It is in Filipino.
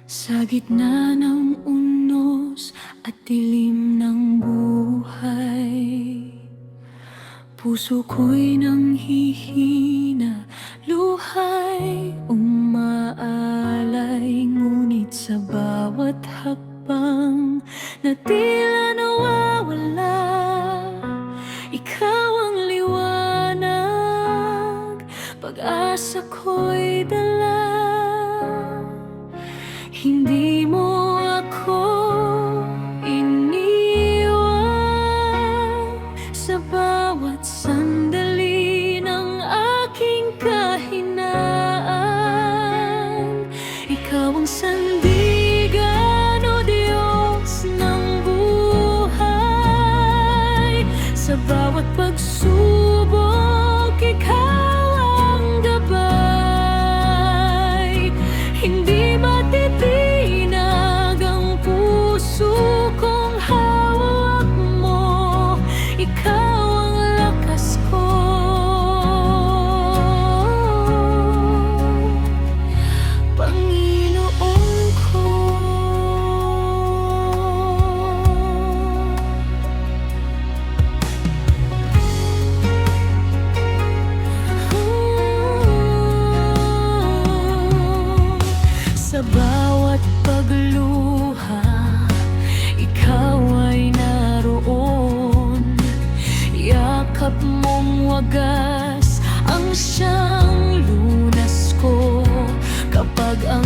Sa gitna ng unos at dilim ng buhay, puso ko'y nanghihina, luha'y umaalay. Ngunit sa bawat hakbang na tila nawawala, ikaw ang liwanag, pag-asa ko'y dala. Hindi mo ako iniwan sa bawat sandali ng aking kahinaan. Ikaw ang sandigan, o Diyos ng buhay. Sa bawat pagsubok, ikaw ang gabay. Hindi matitinag ang puso kong hawak mo. Ikaw ang lakas ko. Panginoon ko. Sa bawat pagluha, ikaw ay naroon. Yakap mong wagas ang siyang lunas ko. Kapag ang